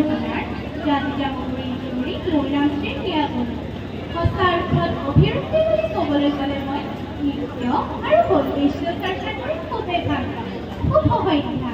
আৱৰ্জনাৰ জাতি জামুৰি জুৰি মৈৰামচিৰ নিয়াগুণ সঁচাৰ ফল অভিৰুক্তি বুলি ক'বলৈ গ'লে মই নৃত্য আৰু পৰিৱেশ চৰ্চা কৰি খুবেই ভাল পাওঁ। খুব সহায় দিয়া।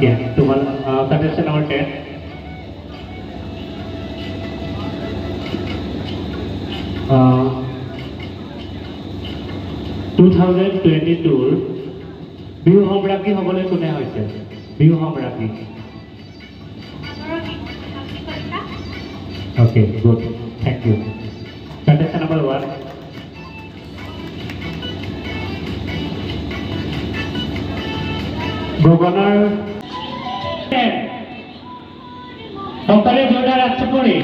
Yeah, contestant number 10. Uh, 2022 Bihu সম্ৰাজ্ঞী হ'বলৈ কোনে হৈছে? Bihu সম্ৰাজ্ঞী। Okay, good. Thank you. Contestant number 1. গগনাৰ সকলে জোৰদাৰ হাত চাপৰি